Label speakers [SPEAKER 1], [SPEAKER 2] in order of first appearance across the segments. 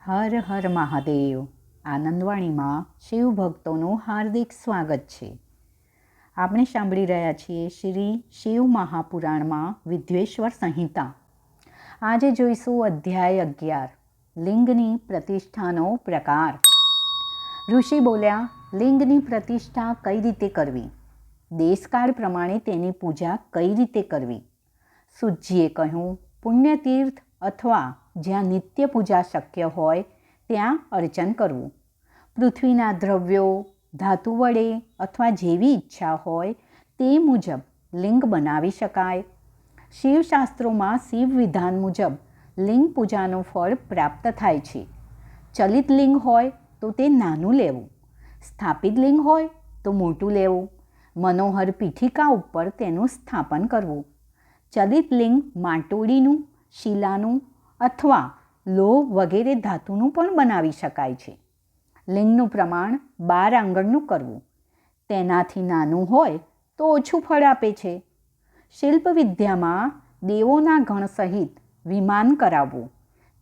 [SPEAKER 1] હર હર મહાદેવ. આનંદવાણીમાં શિવ ભક્તોનું હાર્દિક સ્વાગત છે. આપણે સાંભળી રહ્યા છીએ શ્રી શિવ મહાપુરાણમાં વિદ્વેશ્વર સંહિતા. આજે જોઈશું અધ્યાય 11, લિંગની પ્રતિષ્ઠાનો પ્રકાર. ઋષિ બોલ્યા, લિંગની પ્રતિષ્ઠા કઈ રીતે કરવી? દેશકાળ પ્રમાણે તેની પૂજા કઈ રીતે કરવી? સૂતજીએ કહ્યું, પુણ્યતીર્થ અથવા જ્યાં નિત્ય પૂજા શક્ય હોય ત્યાં અર્ચન કરવું. પૃથ્વીના દ્રવ્યો, ધાતુ વડે અથવા જેવી ઈચ્છા હોય તે મુજબ લિંગ બનાવી શકાય. શિવશાસ્ત્રોમાં શિવ વિધાન મુજબ લિંગ પૂજાનું ફળ પ્રાપ્ત થાય છે. ચલિત લિંગ હોય તો તે નાનું લેવું, સ્થાપિત લિંગ હોય તો મોટું લેવું. મનોહર પીઠિકા ઉપર તેનું સ્થાપન કરવું. ચલિત લિંગ માટોડીનું, શિલાનું અથવા લોહ વગેરે ધાતુનું પણ બનાવી શકાય છે. લિંગનું પ્રમાણ 12 આંગળનું કરવું. તેનાથી નાનું હોય તો ઓછું ફળ આપે છે. શિલ્પ વિદ્યામાં દેવોના ગણ સહિત વિમાન કરાવવું.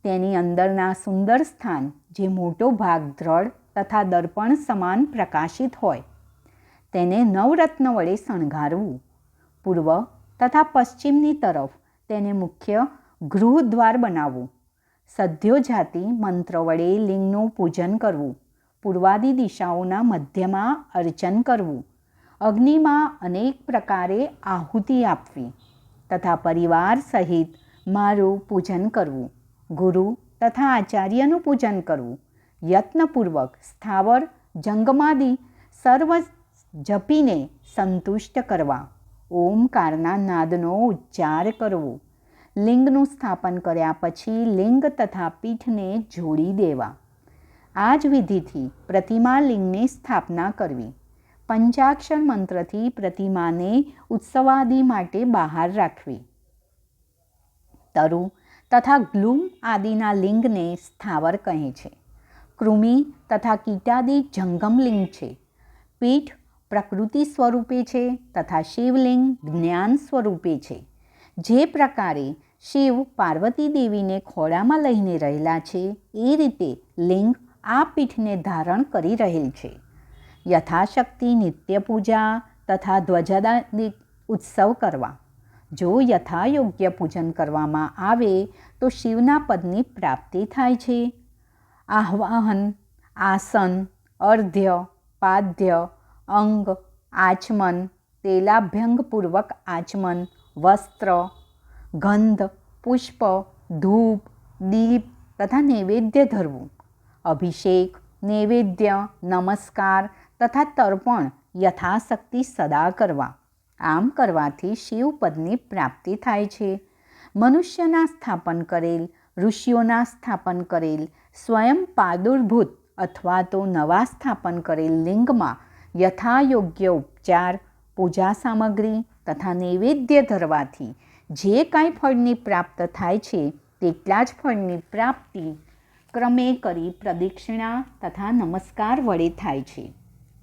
[SPEAKER 1] તેની અંદરના સુંદર સ્થાન જે મોટો ભાગ દ્રઢ તથા દર્પણ સમાન પ્રકાશિત હોય તેને નવરત્ન વડે શણગારવું. પૂર્વ તથા પશ્ચિમની તરફ તેને મુખ્ય ગૃહદ્વાર બનાવવું. સદ્યો જાતિ મંત્ર વડે લિંગનું પૂજન કરવું. પૂર્વાદી દિશાઓના મધ્યમાં અર્ચન કરવું. અગ્નિમાં અનેક પ્રકારે આહુતિ આપવી તથા પરિવાર સહિત મારું પૂજન કરવું. ગુરુ તથા આચાર્યનું પૂજન કરવું. યત્નપૂર્વક સ્થાવર જંગમાદિ સર્વ જપીને સંતુષ્ટ કરવા. ઓમકારના નાદનો ઉચ્ચાર કરવો. લિંગનું સ્થાપન કર્યા પછી લિંગ તથા પીઠને જોડી દેવા. આ જ વિધિથી પ્રતિમા લિંગની સ્થાપના કરવી. પંચાક્ષર મંત્રથી પ્રતિમાને ઉત્સવાદિ માટે બહાર રાખવી. તરુ તથા ગ્લુમ આદિના લિંગને સ્થાવર કહે છે. કૃમિ તથા કીટાદિ જંગમ લિંગ છે. પીઠ પ્રકૃતિ સ્વરૂપે છે તથા શિવલિંગ જ્ઞાન સ્વરૂપે છે. જે પ્રકારે શિવ પાર્વતી દેવીને ખોળામાં લઈને રહેલા છે એ રીતે લિંગ આ પીઠને ધારણ કરી રહેલ છે. યથાશક્તિ નિત્ય પૂજા તથા ધ્વજાદિ ઉત્સવ કરવા. જો યથાયોગ્ય પૂજન કરવામાં આવે તો શિવના પદની પ્રાપ્તિ થાય છે. આહ્વાહન, આસન, અર્ધ્ય, પાદ્ય, અંગ, આચમન, તેલાભ્યંગપૂર્વક આચમન, વસ્ત્ર, ગંધ, પુષ્પ, ધૂપ, દીપ તથા નૈવેદ્ય ધરવું. અભિષેક, નૈવેદ્ય, નમસ્કાર તથા તર્પણ યથાશક્તિ સદા કરવા. આમ કરવાથી શિવપદની પ્રાપ્તિ થાય છે. મનુષ્યના સ્થાપન કરેલ, ઋષિઓના સ્થાપન કરેલ, સ્વયં પાદુર્ભૂત અથવા તો નવા સ્થાપન કરેલ લિંગમાં યથાયોગ્ય ઉપચાર, પૂજા સામગ્રી તથા નૈવેદ્ય ધરવાથી જે કાંઈ ફળની પ્રાપ્ત થાય છે તેટલા જ ફળની પ્રાપ્તિ ક્રમે કરી પ્રદક્ષિણા તથા નમસ્કાર વડે થાય છે.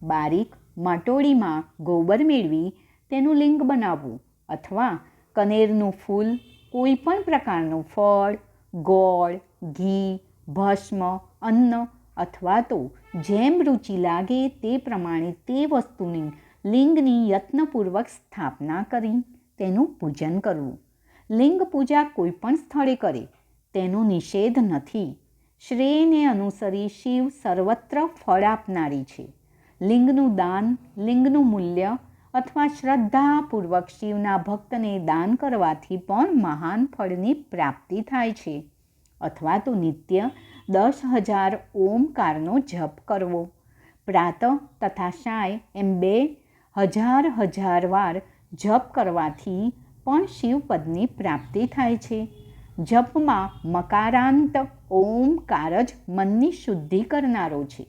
[SPEAKER 1] બારીક માટોડીમાં ગોબર મેળવી તેનું લિંગ બનાવવું અથવા કનેરનું ફૂલ, કોઈ પણ પ્રકારનું ફળ, ગોળ, ઘી, ભસ્મ, અન્ન અથવા તો જેમ રુચિ લાગે તે પ્રમાણે તે વસ્તુની લિંગની યત્નપૂર્વક સ્થાપના કરી તેનું પૂજન કરવું. લિંગ પૂજા કોઈ પણ સ્થળે કરે તેનો નિષેધ નથી. શ્રેયને અનુસરી શિવ સર્વત્ર ફળ આપનારી છે. લિંગનું દાન, લિંગનું મૂલ્ય અથવા શ્રદ્ધાપૂર્વક શિવના ભક્તને દાન કરવાથી પણ મહાન ફળની પ્રાપ્તિ થાય છે. અથવા તો નિત્ય 10,000 ઓમકારનો જપ કરવો. પ્રાતઃ તથા સાય એમ 2,000 વાર જપ કરવાથી પણ શિવપદની પ્રાપ્તિ થાય છે. જપમાં મકારાંત ઓમકાર જ મનની શુદ્ધિ કરનારો છે.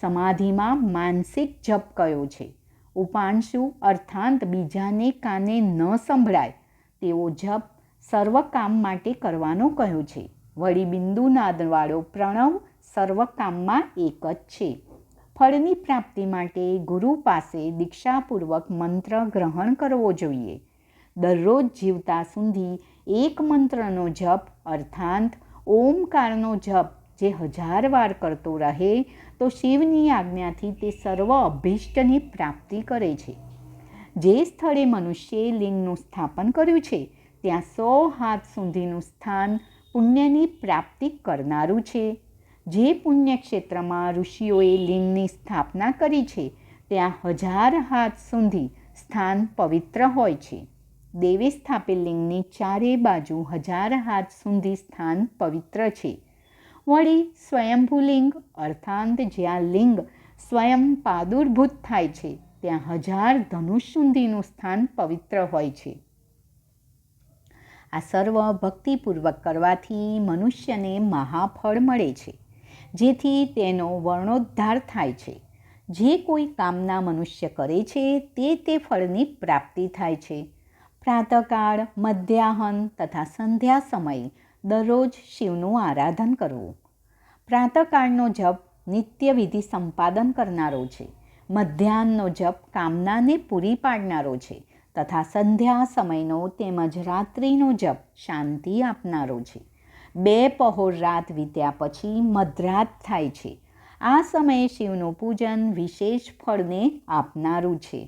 [SPEAKER 1] સમાધિમાં માનસિક જપ કયો છે. ઉપાંશુ અર્થાંત બીજાને કાને ન સંભળાય તેવો જપ સર્વ કામ માટે કરવાનો કહ્યો છે. વળી બિંદુનાદવાળો પ્રણવ સર્વ કામમાં એક જ છે. ફળની પ્રાપ્તિ માટે ગુરુ પાસે દીક્ષાપૂર્વક મંત્ર ગ્રહણ કરવો જોઈએ. દરરોજ જીવતા સુધી એક મંત્રનો જપ અર્થાંત ઓમકારનો જપ જે 1000 વાર કરતો રહે તો શિવની આજ્ઞાથી તે સર્વ અભિષ્ટની પ્રાપ્તિ કરે છે. જે સ્થળે મનુષ્યે લિંગનું સ્થાપન કર્યું છે ત્યાં 100 હાથ સુધીનું સ્થાન પુણ્યની પ્રાપ્તિ કરનારું છે. જે પુણ્યક્ષેત્રમાં ઋષિઓએ લિંગની સ્થાપના કરી છે ત્યાં 1000 હાથ સુધી સ્થાન પવિત્ર હોય છે. દેવે સ્થાપેલ લિંગની ચારે બાજુ 1000 હાથ સુધી સ્થાન પવિત્ર છે. વળી સ્વયંભૂ લિંગ અર્થાત જ્યાં લિંગ સ્વયં પાદુર્ભૂત થાય છે ત્યાં 1000 ધનુષ સુધીનું સ્થાન પવિત્ર હોય છે. આ સર્વ ભક્તિપૂર્વક કરવાથી મનુષ્યને મહાફળ મળે છે, જેથી તેનો વર્ણોદ્ધાર થાય છે. જે કોઈ કામના મનુષ્ય કરે છે તે ફળની પ્રાપ્તિ થાય છે. પ્રાતઃકાળ, મધ્યાહન તથા સંધ્યા સમયે દરરોજ શિવનું આરાધન કરવું. પ્રાતઃકાળનો જપ નિત્ય વિધિ સંપાદન કરનારો છે. મધ્યાહનનો જપ કામનાને પૂરી પાડનારો છે તથા સંધ્યા સમયનો તેમજ રાત્રિનો જપ શાંતિ આપનારો છે. 2 પહોર રાત વીત્યા પછી મધરાત થાય છે. આ સમયે શિવનું પૂજન વિશેષ ફળને આપનારું છે.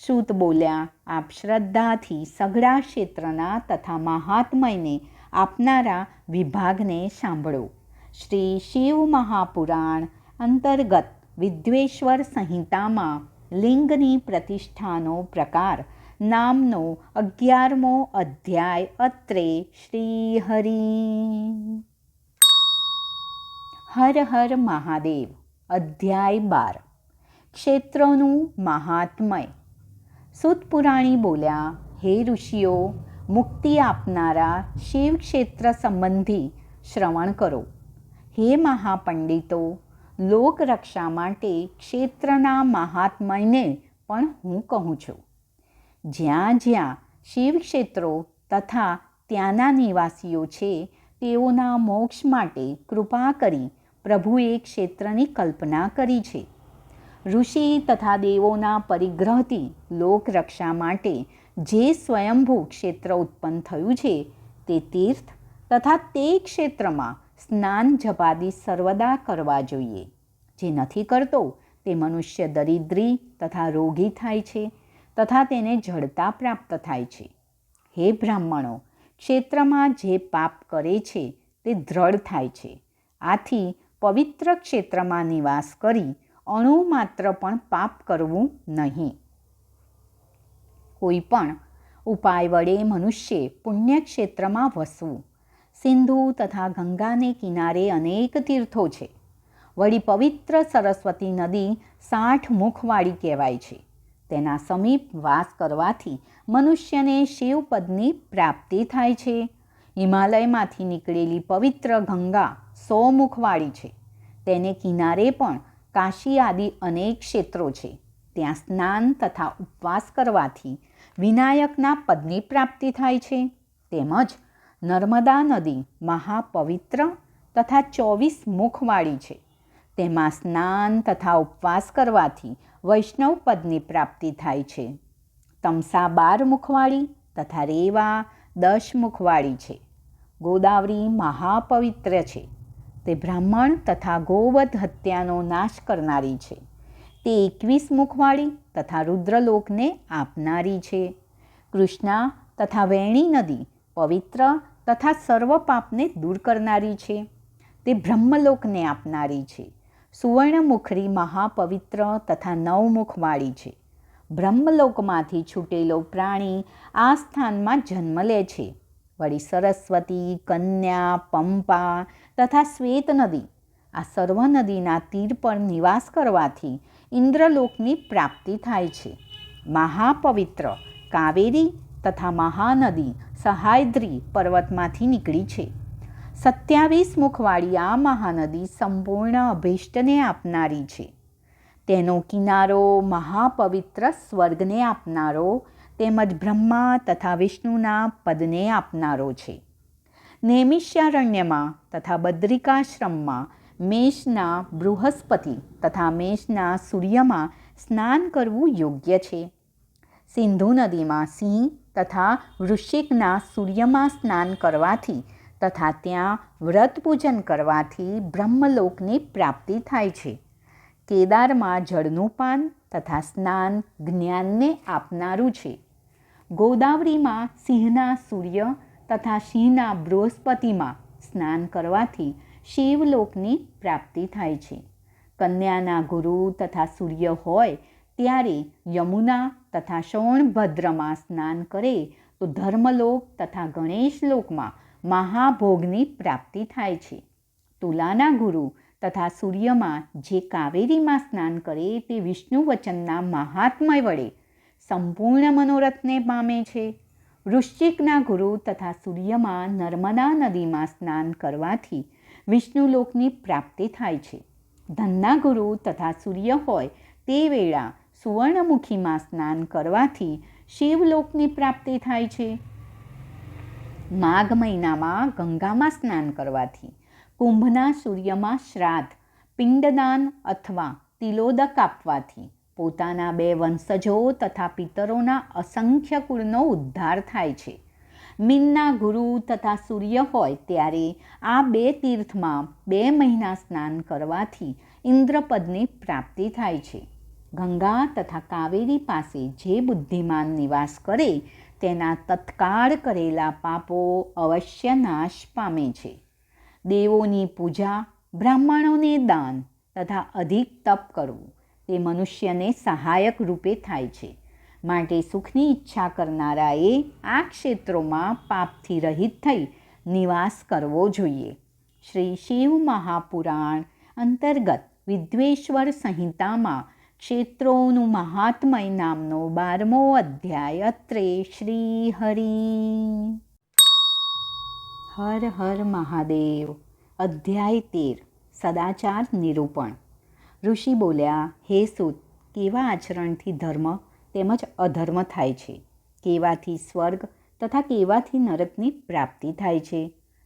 [SPEAKER 1] સૂત બોલ્યા, આપ શ્રદ્ધાથી સઘળા ક્ષેત્રના તથા મહાત્મયને આપનારા વિભાગને સાંભળો. શ્રી શિવ મહાપુરાણ અંતર્ગત વિદ્વેશ્વર સંહિતામાં લિંગની પ્રતિષ્ઠાનો પ્રકાર નામનો 11મો અધ્યાય અત્રે. શ્રી હરિ. હર હર મહાદેવ. અધ્યાય 12. ક્ષેત્રોનું મહાત્મય. સૂત પુરાણી બોલ્યા, હે ઋષિઓ, મુક્તિ આપનારા શિવ ક્ષેત્ર સંબંધી શ્રવણ કરો. હે મહાપંડિતો, લોકરક્ષા માટે ક્ષેત્રના મહાત્મયને પણ હું કહું છું. જ્યાં જ્યાં શિવ ક્ષેત્રો તથા ત્યાંના નિવાસીઓ છે તેઓના મોક્ષ માટે કૃપા કરી પ્રભુએ ક્ષેત્રની કલ્પના કરી છે. ઋષિ તથા દેવોના પરિગ્રહથી લોકરક્ષા માટે જે સ્વયંભૂ ક્ષેત્ર ઉત્પન્ન થયું છે તે તીર્થ તથા તે ક્ષેત્રમાં સ્નાન જપાદી સર્વદા કરવા જોઈએ. જે નથી કરતો તે મનુષ્ય દરિદ્રી તથા રોગી થાય છે તથા તેને જડતા પ્રાપ્ત થાય છે. હે બ્રાહ્મણો, ક્ષેત્રમાં જે પાપ કરે છે તે દ્રઢ થાય છે. આથી પવિત્ર ક્ષેત્રમાં નિવાસ કરી અણુ માત્ર પણ પાપ કરવું નહીં. કોઈ પણ ઉપાય વડે મનુષ્યે પુણ્યક્ષેત્રમાં વસવું. સિંધુ તથા ગંગાને કિનારે અનેક તીર્થો છે. વળી પવિત્ર સરસ્વતી નદી 60 મુખવાળી કહેવાય છે. તેના સમીપ વાસ કરવાથી મનુષ્યને શિવપદની પ્રાપ્તિ થાય છે. હિમાલયમાંથી નીકળેલી પવિત્ર ગંગા 100 મુખવાળી છે. તેને કિનારે પણ કાશી આદિ અનેક ક્ષેત્રો છે. ત્યાં સ્નાન તથા ઉપવાસ કરવાથી વિનાયકના પદની પ્રાપ્તિ થાય છે. તેમજ નર્મદા નદી મહાપવિત્ર તથા 24 મુખવાળી છે. તેમાં સ્નાન તથા ઉપવાસ કરવાથી વૈષ્ણવ પદની પ્રાપ્તિ થાય છે. તમસા 12 મુખવાળી તથા રેવા 10 મુખવાળી છે. ગોદાવરી મહાપવિત્ર છે. તે બ્રાહ્મણ તથા ગોવધ હત્યાનો નાશ કરનારી છે. તે 21 મુખવાળી તથા રુદ્રલોકને આપનારી છે. કૃષ્ણા તથા વેણી નદી પવિત્ર તથા સર્વ પાપને દૂર કરનારી છે. તે બ્રહ્મલોકને આપનારી છે. સુવર્ણમુખરી મહાપવિત્ર તથા 9 મુખવાળી છે. બ્રહ્મલોકમાંથી છૂટેલો પ્રાણી આ સ્થાનમાં જન્મ લે છે. વળી સરસ્વતી, કન્યા, પંપા તથા શ્વેત નદી આ સર્વ નદીના તીર પર નિવાસ કરવાથી ઇન્દ્રલોકની પ્રાપ્તિ થાય છે. મહાપવિત્ર કાવેરી તથા મહાનદી સહાયદ્રી પર્વતમાંથી નીકળી છે. 27 મુખવાળી આ મહાનદી સંપૂર્ણ અભીષ્ટને આપનારી છે. તેનો કિનારો મહાપવિત્ર સ્વર્ગને આપનારો તેમજ બ્રહ્મા તથા વિષ્ણુના પદને આપનારો છે. નૈમિષારણ્યમાં તથા બદ્રિકાશ્રમમાં મેષના બૃહસ્પતિ તથા મેષના સૂર્યમાં સ્નાન કરવું યોગ્ય છે. સિંધુ નદીમાં સિંહ તથા વૃશ્ચિકના સૂર્યમાં સ્નાન કરવાથી તથા ત્યાં વ્રત પૂજન કરવાથી બ્રહ્મલોકની પ્રાપ્તિ થાય છે. કેદારમાં જળનું પાન તથા સ્નાન જ્ઞાનને આપનારું છે. ગોદાવરીમાં સિંહના સૂર્ય તથા સિંહના બૃહસ્પતિમાં સ્નાન કરવાથી શિવલોકની પ્રાપ્તિ થાય છે. કન્યાના ગુરુ તથા સૂર્ય હોય ત્યારે યમુના તથા સોણભદ્રમાં સ્નાન કરે તો ધર્મલોક તથા ગણેશલોકમાં મહાભોગની પ્રાપ્તિ થાય છે. તુલાના ગુરુ તથા સૂર્યમાં જે કાવેરીમાં સ્નાન કરે તે વિષ્ણુ વચનના મહાત્મય વડે સંપૂર્ણ મનોરથને પામે છે. વૃશ્ચિકના ગુરુ તથા સૂર્યમાં નર્મદા નદીમાં સ્નાન કરવાથી વિષ્ણુલોકની પ્રાપ્તિ થાય છે. ધનના ગુરુ તથા સૂર્ય હોય તે વેળા સુવર્ણમુખીમાં સ્નાન કરવાથી શિવલોકની પ્રાપ્તિ થાય છે. માઘ મહિનામાં ગંગામાં સ્નાન કરવાથી, કુંભના સૂર્યમાં શ્રાદ્ધ, પિંડદાન અથવા તિલોદક આપવાથી પોતાના 2 વંશજો તથા પિતરોના અસંખ્ય કુળનો ઉદ્ધાર થાય છે. મીનના ગુરુ તથા સૂર્ય હોય ત્યારે આ 2 તીર્થમાં 2 મહિના સ્નાન કરવાથી ઇન્દ્રપદની પ્રાપ્તિ થાય છે. ગંગા તથા કાવેરી પાસે જે બુદ્ધિમાન નિવાસ કરે તેના તત્કાળ કરેલા પાપો અવશ્ય નાશ પામે છે. દેવોની પૂજા, બ્રાહ્મણોને દાન તથા અધિક તપ કરવું તે મનુષ્યને સહાયક રૂપે થાય છે. માટે સુખની ઈચ્છા કરનારાએ આ ક્ષેત્રોમાં પાપથી રહિત થઈ નિવાસ કરવો જોઈએ. શ્રી શિવ મહાપુરાણ અંતર્ગત વિદ્વેશ્વર સંહિતામાં ક્ષેત્રોનું મહાત્મય નામનો 12મો અધ્યાય. અત્રે શ્રી હરિ. હર હર મહાદેવ. અધ્યાય 13. સદાચાર નિરૂપણ. ઋષિ બોલ્યા, હે સૂત, કેવા આચરણથી ધર્મ તેમજ અધર્મ થાય છે? કેવાથી સ્વર્ગ તથા કેવાથી નરકની પ્રાપ્તિ થાય છે?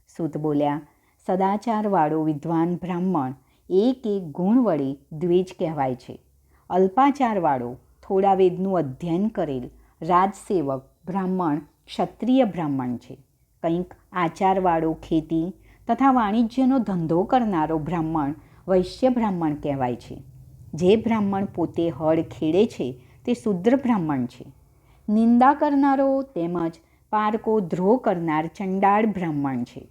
[SPEAKER 1] સૂત બોલ્યા, સદાચારવાળો વિદ્વાન બ્રાહ્મણ એક ગુણ વડે દ્વિજ કહેવાય છે. અલ્પાચારવાળો થોડા વેદનું અધ્યયન કરેલ રાજસેવક બ્રાહ્મણ ક્ષત્રિય બ્રાહ્મણ છે. કંઈક આચારવાળો ખેતી તથા વાણિજ્યનો ધંધો કરનારો બ્રાહ્મણ વૈશ્ય બ્રાહ્મણ કહેવાય છે. જે બ્રાહ્મણ પોતે હળ ખેડે છે તે શુદ્ર બ્રાહ્મણ છે. નિંદા કરનારો તેમજ પારકો દ્રોહ કરનાર ચંડાળ બ્રાહ્મણ છે.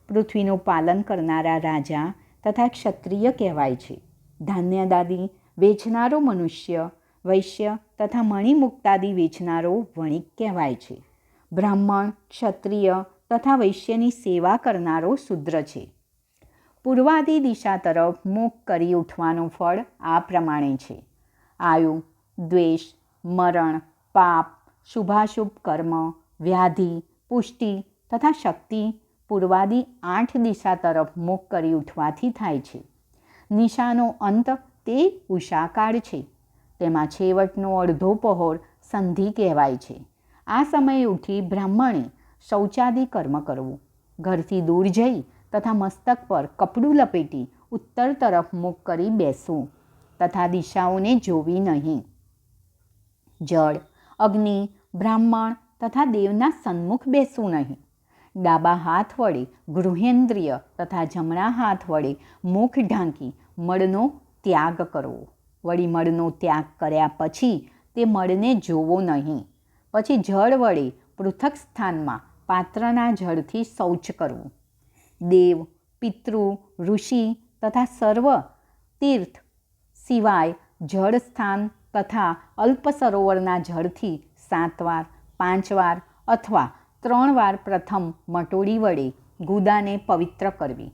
[SPEAKER 1] પૃથ્વીનું પાલન કરનારા રાજા તથા ક્ષત્રિય કહેવાય છે. ધાન્યદાદી વેચનારો મનુષ્ય વૈશ્ય તથા મણિમુક્તાદી વેચનારો વણિક કહેવાય છે. બ્રાહ્મણ ક્ષત્રિય તથા વૈશ્યની સેવા કરનારો શૂદ્ર છે. પૂર્વાદી દિશા તરફ મુખ કરી ઉઠવાનું ફળ આ પ્રમાણે છે: આયુ, દ્વેષ, મરણ, પાપ, શુભાશુભ કર્મ, વ્યાધિ, પુષ્ટિ તથા શક્તિ પૂર્વાદી 8 દિશા તરફ મુખ કરી ઉઠવાથી થાય છે. નિશાનો અંત તે ઉષાકાળ છે. તેમાં છેવટનો અડધો પહોર સંધિ કહેવાય છે. આ સમયે ઉઠી બ્રાહ્મણે શૌચાદિ કર્મ કરવું, ઘરથી દૂર જઈ તથા મસ્તક પર કપડું લપેટી ઉત્તર તરફ મુખ કરી બેસવું તથા દિશાઓને જોવી નહીં. જળ, અગ્નિ, બ્રાહ્મણ તથા દેવના સન્મુખ બેસવું નહીં. ડાબા હાથ વડે ગૃહેન્દ્રિય તથા જમણા હાથ વડે મુખ ઢાંકી મળનો ત્યાગ કરવો. વળી મળનો ત્યાગ કર્યા પછી તે મળને જોવો નહીં. પછી જળ વડે પૃથક સ્થાનમાં પાત્રના જળથી શૌચ કરવું. દેવ, પિતૃ, ઋષિ તથા સર્વ તીર્થ સિવાય જળ સ્થાન તથા અલ્પ સરોવરના જળથી 7 વાર, 5 વાર અથવા 3 વાર પ્રથમ મટોડી વડે ગુદાને પવિત્ર કરવી.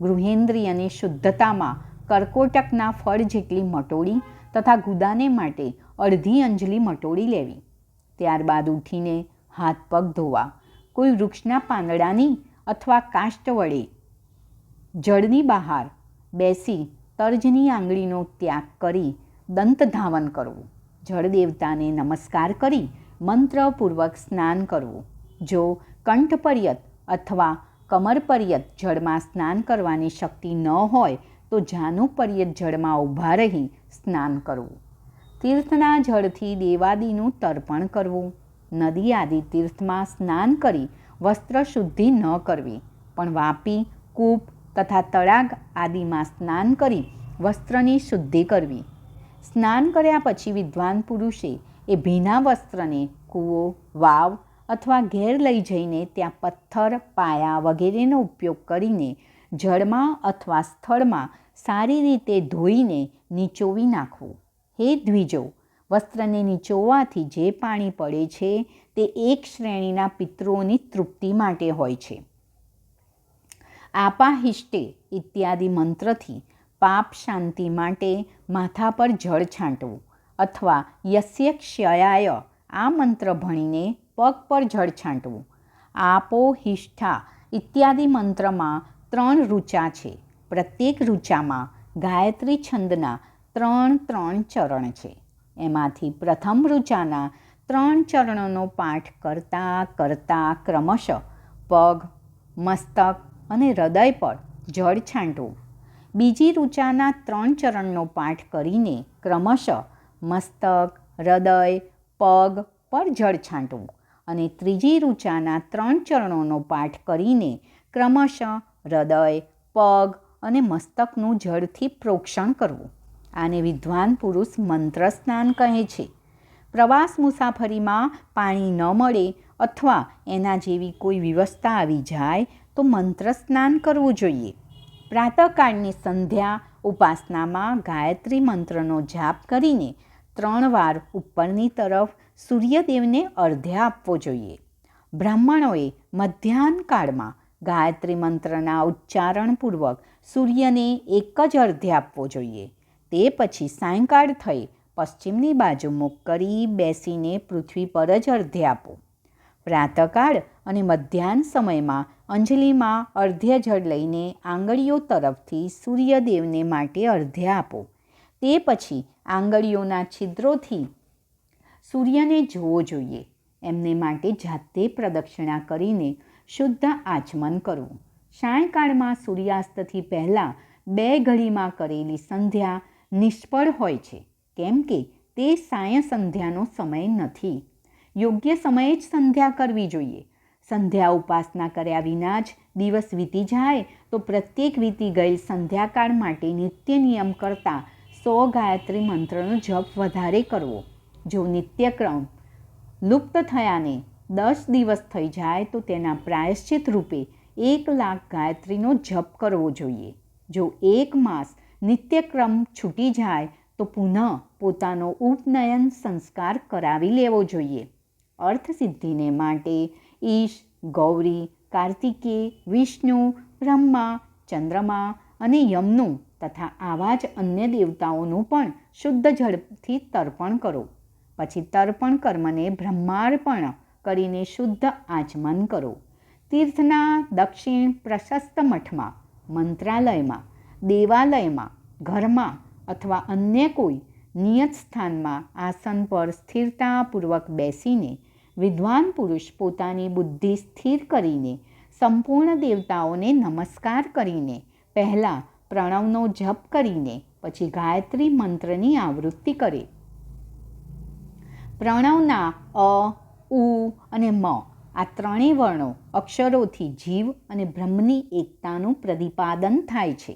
[SPEAKER 1] ગૃહેન્દ્રિયની શુદ્ધતામાં કર્કોટકના ફળ જેટલી મટોડી તથા ગુદાને માટે અડધી અંજલિ મટોડી લેવી. ત્યારબાદ ઉઠીને હાથ પગ ધોવા. કોઈ વૃક્ષના પાંદડાની અથવા કાષ્ઠ વડે જળની બહાર બેસી તર્જની આંગળીનો ત્યાગ કરી દંત ધાવન કરવું. જળદેવતાને નમસ્કાર કરી મંત્રપૂર્વક સ્નાન કરવું. જો કંઠપર્યંત અથવા કમરપર્યંત જળમાં સ્નાન કરવાની શક્તિ ન હોય તો જાનુપર્યંત જળમાં ઊભા રહી સ્નાન કરવું. તીર્થના જળથી દેવાદિનું તર્પણ કરવું. નદી આદિ તીર્થમાં સ્નાન કરી વસ્ત્ર શુદ્ધિ ન કરવી, પણ વાપી, કૂપ તથા તળાગ આદિમાં સ્નાન કરી વસ્ત્રની શુદ્ધિ કરવી. સ્નાન કર્યા પછી વિદ્વાન પુરુષે એ ભીના વસ્ત્રને કૂવો, વાવ અથવા ઘેર લઈ જઈને ત્યાં પથ્થર, પાયા વગેરેનો ઉપયોગ કરીને જળમાં અથવા સ્થળમાં સારી રીતે ધોઈને નીચોવી નાખવું. હે દ્વિજો, વસ્ત્રને નીચોવવાથી જે પાણી પડે છે તે એક શ્રેણીના પિતૃઓની તૃપ્તિ માટે હોય છે. આપાહિષ્ટે ઇત્યાદિ મંત્રથી પાપ શાંતિ માટે માથા પર જળ છાંટવું અથવા યસ્ય ક્ષયાય આ મંત્ર ભણીને પગ પર જળ છાંટવું. આપોહિષ્ઠા ઇત્યાદિ મંત્રમાં 3 ઋચા છે. પ્રત્યેક ઋચામાં ગાયત્રી છંદના 3 ચરણ છે. એમાંથી પ્રથમ ઋચાના 3 ચરણોનો પાઠ કરતાં કરતાં ક્રમશઃ પગ, મસ્તક અને હૃદય પર જળ છાંટવું. બીજી ઋચાના 3 ચરણનો પાઠ કરીને ક્રમશઃ મસ્તક, હૃદય, પગ પર જળ છાંટવું અને ત્રીજી ઋચાના 3 ચરણોનો પાઠ કરીને ક્રમશઃ હૃદય, પગ અને મસ્તકનું જળથી પ્રોક્ષણ કરવું. આને વિદ્વાન પુરુષ મંત્ર સ્નાન કહે છે. પ્રવાસ મુસાફરીમાં પાણી ન મળે અથવા એના જેવી કોઈ વ્યવસ્થા આવી જાય તો મંત્ર સ્નાન કરવું જોઈએ. પ્રાતઃકાળની સંધ્યા ઉપાસનામાં ગાયત્રી મંત્રનો જાપ કરીને 3 વાર ઉપરની તરફ સૂર્યદેવને અર્ધ્ય આપવો જોઈએ. બ્રાહ્મણોએ મધ્યાહ્ન કાળમાં ગાયત્રી મંત્રના ઉચ્ચારણપૂર્વક સૂર્યને એક જ અર્ધ્ય આપવો જોઈએ. તે પછી સાયંકાળ થઈ પશ્ચિમની બાજુ મુખ કરી બેસીને પૃથ્વી પર જ અર્ધ્ય આપો. પ્રાતઃકાળ અને મધ્યાહ્ન સમયમાં અંજલિમાં અર્ધ્ય જળ લઈને આંગળીઓ તરફથી સૂર્યદેવને માટે અર્ધ્ય આપો. તે પછી આંગળીઓના છિદ્રોથી સૂર્યને જોવો જોઈએ. એમને માટે જાતે પ્રદક્ષિણા કરીને શુદ્ધ આચમન કરવું. સાયંકાળમાં સૂર્યાસ્તથી પહેલાં 2 ઘડીમાં કરેલી સંધ્યા નિષ્ફળ હોય છે, કેમ કે તે સાય સંધ્યાનો સમય નથી. યોગ્ય સમયે જ સંધ્યા કરવી જોઈએ. સંધ્યા ઉપાસના કર્યા વિના જ દિવસ વીતી જાય તો પ્રત્યેક વીતી ગયેલ સંધ્યાકાળ માટે નિત્ય નિયમ કરતાં 100 ગાયત્રી મંત્રનો જપ વધારે કરવો. જો નિત્યક્રમ લુપ્ત થયાને 10 દિવસ થઈ જાય તો તેના પ્રાયશ્ચિત રૂપે 1,00,000 ગાયત્રીનો જપ કરવો જોઈએ. જો 1 માસ નિત્યક્રમ છૂટી જાય તો પુનઃ પોતાનો ઉપનયન સંસ્કાર કરાવી લેવો જોઈએ. અર્થસિદ્ધિને માટે ઈશ, ગૌરી, કાર્તિકેય, વિષ્ણુ, બ્રહ્મા, ચંદ્રમા અને યમનું તથા આવા જ અન્ય દેવતાઓનું પણ શુદ્ધ જળથી તર્પણ કરો. પછી તર્પણ કર્મને બ્રહ્માર્પણ કરીને શુદ્ધ આચમન કરો. તીર્થના દક્ષિણ પ્રશસ્ત મઠમાં, મંત્રાલયમાં, દેવાલયમાં, ઘરમાં અથવા અન્ય કોઈ નિયત સ્થાનમાં આસન પર સ્થિરતાપૂર્વક બેસીને વિદ્વાન પુરુષ પોતાની બુદ્ધિ સ્થિર કરીને સંપૂર્ણ દેવતાઓને નમસ્કાર કરીને પહેલાં પ્રણવનો જપ કરીને પછી ગાયત્રી મંત્રની આવૃત્તિ કરે. પ્રણવના અ, ઉ અને મ આ 3 વર્ણો અક્ષરોથી જીવ અને બ્રહ્મની એકતાનું પ્રતિપાદન થાય છે.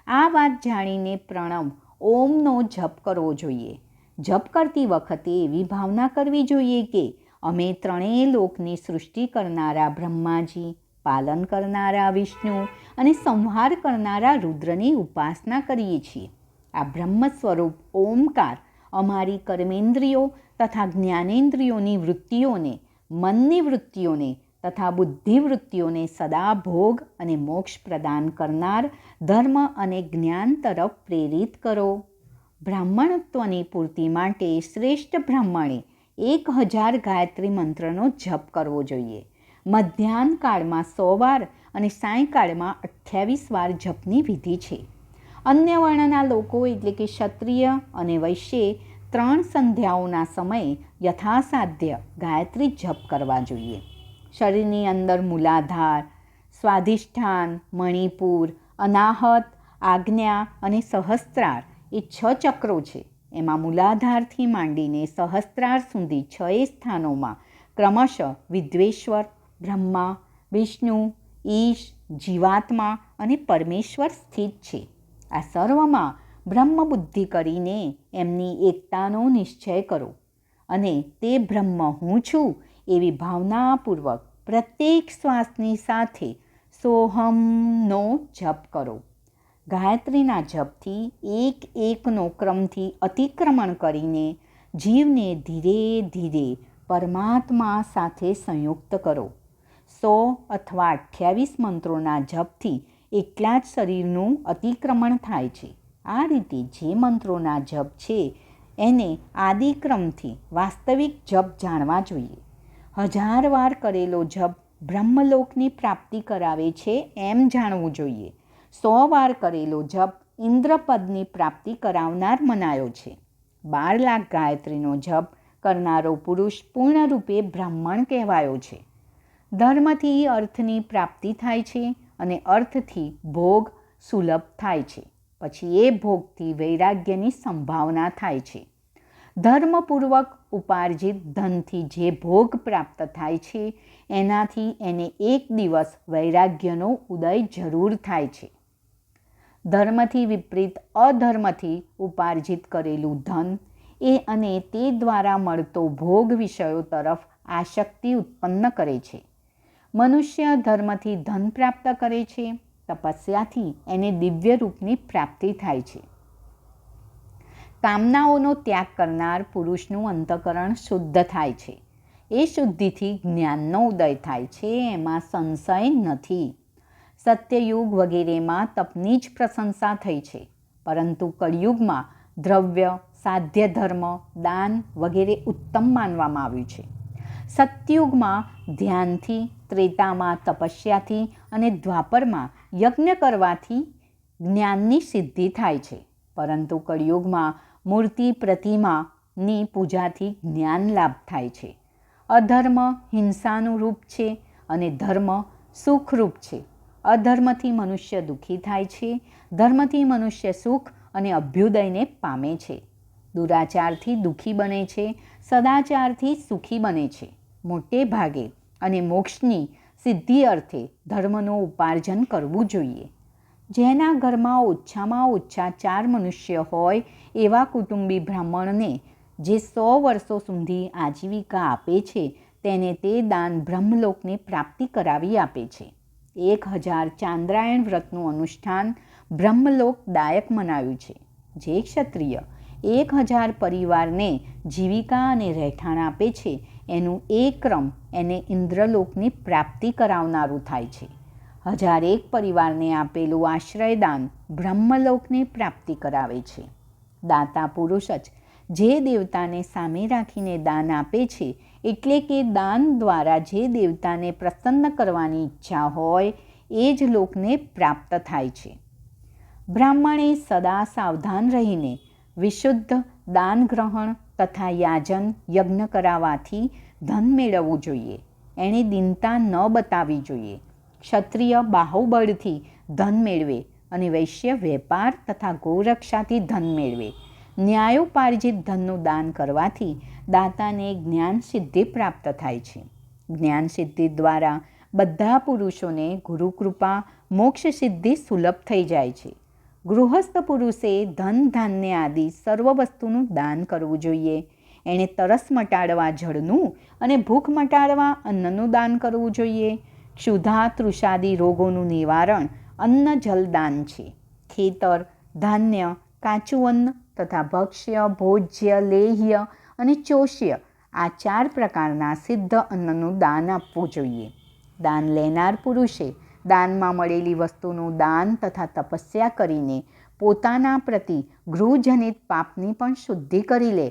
[SPEAKER 1] આ વાત જાણીને પ્રણવ ઓમનો જપ કરવો જોઈએ. જપ કરતી વખતે એવી ભાવના કરવી જોઈએ કે અમે 3 લોકની સૃષ્ટિ કરનારા બ્રહ્માજી, પાલન કરનારા વિષ્ણુ અને સંહાર કરનારા રુદ્રની ઉપાસના કરીએ છીએ. આ બ્રહ્મ સ્વરૂપ ઓમકાર અમારી કર્મેન્દ્રિયો તથા જ્ઞાનેન્દ્રિયોની વૃત્તિઓને, મનની વૃત્તિઓને તથા બુદ્ધિવૃત્તિઓને સદા ભોગ અને મોક્ષ પ્રદાન કરનાર ધર્મ અને જ્ઞાન તરફ પ્રેરિત કરો. બ્રાહ્મણત્વની પૂર્તિ માટે શ્રેષ્ઠ બ્રાહ્મણે 1000 ગાયત્રી મંત્રનો જપ કરવો જોઈએ. મધ્યાહ્ન કાળમાં 100 વાર અને સાયંકાળમાં 28 વાર જપની વિધિ છે. અન્ય વર્ણના લોકો એટલે કે ક્ષત્રિય અને વૈશ્યે 3 સંધ્યાઓના સમયે યથાસાધ્ય ગાયત્રી જપ કરવા જોઈએ. શરીરની અંદર મૂલાધાર, સ્વાધિષ્ઠાન, મણિપુર, અનાહત, આજ્ઞા અને સહસ્ત્રાર એ 6 ચક્રો છે. એમાં મૂલાધારથી માંડીને સહસ્ત્રાર સુધી 6 સ્થાનોમાં ક્રમશઃ વિદ્વેશ્વર, બ્રહ્મા, વિષ્ણુ, ઈશ, જીવાત્મા અને પરમેશ્વર સ્થિત છે. આ સર્વમાં બ્રહ્મ બુદ્ધિ કરીને એમની એકતાનો નિશ્ચય કરો અને તે બ્રહ્મ હું છું એવી ભાવનાપૂર્વક પ્રત્યેક શ્વાસની સાથે સોહમનો જપ કરો. ગાયત્રીના જપથી એક એકનો ક્રમથી અતિક્રમણ કરીને જીવને ધીરે ધીરે પરમાત્મા સાથે સંયુક્ત કરો. 100 અથવા 28 મંત્રોના જપથી એકલા જ શરીરનું અતિક્રમણ થાય છે. આ રીતે જે મંત્રોના જપ છે એને આદિક્રમથી વાસ્તવિક જપ જાણવા જોઈએ. 1000 વાર કરેલો જપ બ્રહ્મલોકની પ્રાપ્તિ કરાવે છે એમ જાણવું જોઈએ. 100 વાર કરેલો જપ ઇન્દ્રપદની પ્રાપ્તિ કરાવનાર મનાયો છે. 12 લાખ ગાયત્રીનો જપ કરનારો પુરુષ પૂર્ણરૂપે બ્રાહ્મણ કહેવાયો છે. ધર્મથી અર્થની પ્રાપ્તિ થાય છે અને અર્થથી ભોગ સુલભ થાય છે. પછી એ ભોગથી વૈરાગ્યની સંભાવના થાય છે. ધર્મપૂર્વક ઉપાર્જિત ધનથી જે ભોગ પ્રાપ્ત થાય છે એનાથી એને એક દિવસ વૈરાગ્યનો ઉદય જરૂર થાય છે. ધર્મથી વિપરીત અધર્મથી ઉપાર્જિત કરેલું ધન એ અને તે દ્વારા મળતો ભોગ વિષયો તરફ આસક્તિ ઉત્પન્ન કરે છે. મનુષ્ય ધર્મથી ધન પ્રાપ્ત કરે છે, તપસ્યાથી એને દિવ્ય રૂપની પ્રાપ્તિ થાય છે. કામનાઓનો ત્યાગ કરનાર પુરુષનું અંતઃકરણ શુદ્ધ થાય છે. એ શુદ્ધિથી જ્ઞાનનો ઉદય થાય છે, એમાં સંશય નથી. સત્યયુગ વગેરેમાં તપની જ પ્રશંસા થઈ છે, પરંતુ કળિયુગમાં દ્રવ્ય, સાધ્ય ધર્મ, દાન વગેરે ઉત્તમ માનવામાં આવ્યું છે. સતયુગમાં ધ્યાનથી, ત્રેતામાં તપસ્યાથી અને દ્વાપરમાં યજ્ઞ કરવાથી જ્ઞાનની સિદ્ધિ થાય છે, પરંતુ કળિયુગમાં મૂર્તિ પ્રતિમાની પૂજાથી જ્ઞાન લાભ થાય છે. અધર્મ હિંસાનું રૂપ છે અને ધર્મ સુખરૂપ છે. અધર્મથી મનુષ્ય દુઃખી થાય છે, ધર્મથી મનુષ્ય સુખ અને અભ્યુદયને પામે છે. દુરાચારથી દુઃખી બને છે, સદાચારથી સુખી બને છે. મોટે ભાગે અને મોક્ષની સિદ્ધિ અર્થે ધર્મનું ઉપાર્જન કરવું જોઈએ. જેના ઘરમાં ઓછામાં ઓછા 4 મનુષ્ય હોય એવા કુટુંબી બ્રાહ્મણને જે 100 વર્ષો સુધી આજીવિકા આપે છે તેને તે દાન બ્રહ્મલોકની પ્રાપ્તિ કરાવી આપે છે. 1000 ચાંદ્રાયણ વ્રતનું અનુષ્ઠાન બ્રહ્મલોકદાયક મનાવ્યું છે. જે ક્ષત્રિય 1000 પરિવારને જીવિકા અને રહેઠાણ આપે છે એનું એ ક્રમ એને ઇન્દ્રલોકની પ્રાપ્તિ કરાવનારું થાય છે. 1001 પરિવારને આપેલું આશ્રયદાન બ્રહ્મલોકની પ્રાપ્તિ કરાવે છે. દાતા પુરુષ જ જે દેવતાને સામે રાખીને દાન આપે છે, એટલે કે દાન દ્વારા જે દેવતાને પ્રસન્ન કરવાની ઈચ્છા હોય એ જ લોકને પ્રાપ્ત થાય છે. બ્રાહ્મણે સદા સાવધાન રહીને વિશુદ્ધ દાન ગ્રહણ તથા યાજન યજ્ઞ કરાવવાથી ધન મેળવવું જોઈએ. એણે દીનતા ન બતાવવી જોઈએ. ક્ષત્રિય બાહુબળથી ધન મેળવે અને વૈશ્ય વેપાર તથા ગોરક્ષાથી ધન મેળવે. ન્યાયોપાર્જિત ધનનું દાન કરવાથી દાતાને જ્ઞાન સિદ્ધિ પ્રાપ્ત થાય છે. જ્ઞાન સિદ્ધિ દ્વારા બધા પુરુષોને ગુરુકૃપા મોક્ષ સિદ્ધિ સુલભ થઈ જાય છે. ગૃહસ્થ પુરુષે ધન ધાન્ય આદિ સર્વ વસ્તુનું દાન કરવું જોઈએ. એણે તરસ મટાડવા જળનું અને ભૂખ મટાડવા અન્નનું દાન કરવું જોઈએ. ક્ષુધા તૃષાદી રોગોનું નિવારણ અન્ન જલ દાન છે. ખેતર, ધાન્ય, કાચું અન્ન તથા ભક્ષ્ય, ભોજ્ય, લેહ્ય અને ચોષ્ય આ 4 પ્રકારના સિદ્ધ અન્નનું દાન આપવું જોઈએ. દાન લેનાર પુરુષે દાનમાં મળેલી વસ્તુનું દાન તથા તપસ્યા કરીને પોતાના પ્રતિ ગૃહજનિત પાપની પણ શુદ્ધિ કરી લે.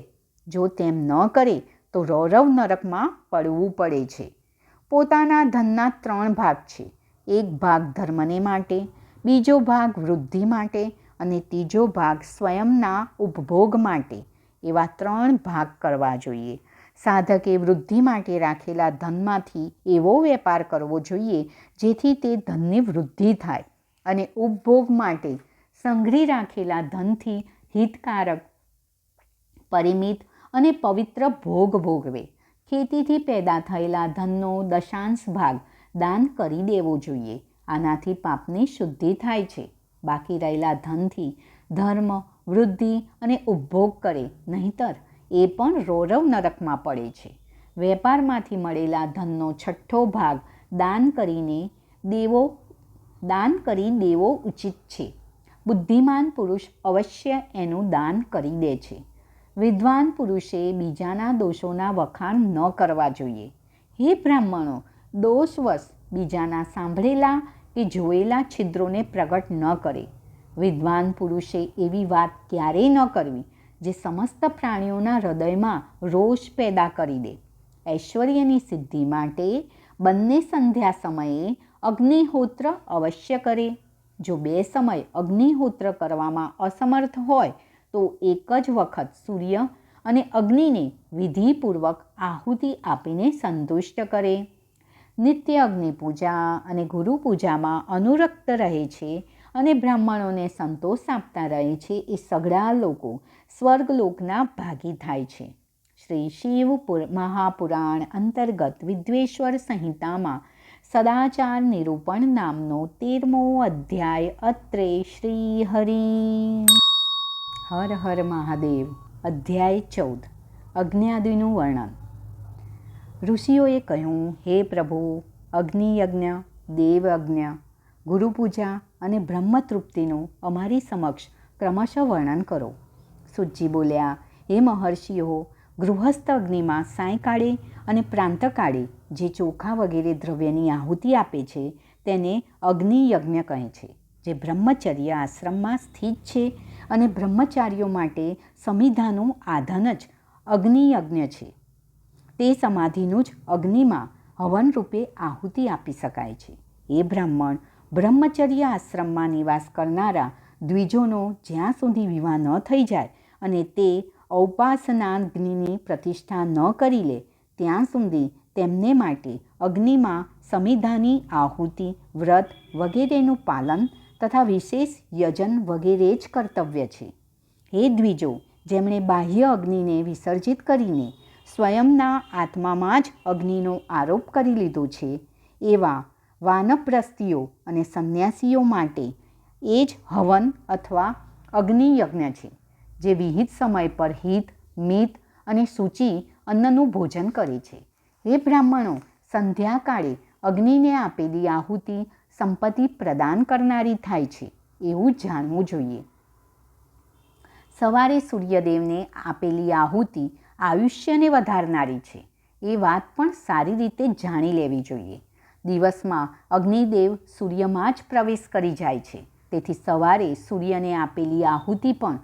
[SPEAKER 1] જો તેમ ન કરે તો રૌરવ નરકમાં પડવું પડે છે. પોતાના ધનના 3 ભાગ છે. એક ભાગ ધર્મને માટે, બીજો ભાગ વૃદ્ધિ માટે અને ત્રીજો ભાગ સ્વયંના ઉપભોગ માટે. એવા 3 ભાગ કરવા જોઈએ. સાધકે વૃદ્ધિ માટે રાખેલા ધનમાંથી એવો વેપાર કરવો જોઈએ જેથી તે ધનની વૃદ્ધિ થાય અને ઉપભોગ માટે સંગ્રહી રાખેલા ધનથી હિતકારક, પરિમિત અને પવિત્ર ભોગ ભોગવે. ખેતીથી પેદા થયેલા ધનનો દશાંશ ભાગ દાન કરી દેવો જોઈએ. આનાથી પાપની શુદ્ધિ થાય છે. બાકી રહેલા ધનથી ધર્મ, વૃદ્ધિ અને ઉપભોગ કરે, નહીંતર એ પણ રૌરવ નરકમાં પડે છે. વેપારમાંથી મળેલા ધનનો 6ઠ્ઠો ભાગ દાન કરી દેવો ઉચિત છે. બુદ્ધિમાન પુરુષ અવશ્ય એનું દાન કરી દે છે. વિદ્વાન પુરુષે બીજાના દોષોના વખાણ ન કરવા જોઈએ. હે બ્રાહ્મણો, દોષવશ બીજાના સાંભળેલા કે જોયેલા છિદ્રોને પ્રગટ ન કરે. વિદ્વાન પુરુષે એવી વાત ક્યારેય ન કરવી જે સમસ્ત પ્રાણીઓના હૃદયમાં રોષ પેદા કરી દે. ઐશ્વર્યની સિદ્ધિ માટે બંને સંધ્યા સમયે અગ્નિહોત્ર અવશ્ય કરે. જો 2 સમય અગ્નિહોત્ર કરવામાં અસમર્થ હોય તો એક જ વખત સૂર્ય અને અગ્નિને વિધિપૂર્વક આહુતિ આપીને સંતુષ્ટ કરે. નિત્ય અગ્નિ પૂજા અને ગુરુ પૂજામાં અનુરક્ત રહે છે અને બ્રાહ્મણોને સંતોષ આપતા રહે છે એ સઘળા લોકો સ્વર્ગલોકના ભાગી થાય છે. શ્રી શિવ મહાપુરાણ અંતર્ગત વિદ્વેશ્વર સંહિતામાં સદાચાર નિરૂપણ નામનો 13મો અધ્યાય. અત્રે શ્રી હરિ. હર હર મહાદેવ. અધ્યાય 14. અગ્ન્યાદિનું વર્ણન. ઋષિઓએ કહ્યું, હે પ્રભુ, અગ્નિયજ્ઞ, દેવયજ્ઞ, ગુરુપૂજા અને બ્રહ્મતૃપ્તિનું અમારી સમક્ષ ક્રમશઃ વર્ણન કરો. સૂતજી બોલ્યા, હે મહર્ષિઓ, ગૃહસ્થ અગ્નિમાં સાયંકાળે અને પ્રાંતકાળે જે ચોખા વગેરે દ્રવ્યની આહુતિ આપે છે તેને અગ્નિયજ્ઞ કહે છે. જે બ્રહ્મચર્ય આશ્રમમાં સ્થિત છે અને બ્રહ્મચારીઓ માટે સમિધાનું આધન જ અગ્નિયજ્ઞ છે, તે સમાધિનું જ અગ્નિમાં હવન રૂપે આહુતિ આપી શકાય છે. એ બ્રાહ્મણ, બ્રહ્મચર્ય આશ્રમમાં નિવાસ કરનારા દ્વિજોનો જ્યાં સુધી વિવાહ ન થઈ જાય અને તે ઔપાસનાગ્નિની પ્રતિષ્ઠા ન કરી લે ત્યાં સુધી તેમને માટે અગ્નિમાં સમિધાની આહુતિ, વ્રત વગેરેનું પાલન તથા વિશેષ યજન વગેરે જ કર્તવ્ય છે. હે દ્વિજો, જેમણે બાહ્ય અગ્નિને વિસર્જિત કરીને સ્વયંના આત્મામાં જ અગ્નિનો આરોપ કરી લીધો છે એવા વાનપ્રસ્થીઓ અને સંન્યાસીઓ માટે એ જ હવન અથવા અગ્નિયજ્ઞ છે, જે વિહિત સમય પર હિત, મિત અને સૂચિ અન્નનું ભોજન કરે છે. હે બ્રાહ્મણો, સંધ્યાકાળે અગ્નિને આપેલી આહુતિ સંપત્તિ પ્રદાન કરનારી થાય છે એવું જાણવું જોઈએ. સવારે સૂર્યદેવને આપેલી આહુતિ આયુષ્યને વધારનારી છે એ વાત પણ સારી રીતે જાણી લેવી જોઈએ. દિવસમાં અગ્નિદેવ સૂર્યમાં જ પ્રવેશ કરી જાય છે, તેથી સવારે સૂર્યને આપેલી આહુતિ પણ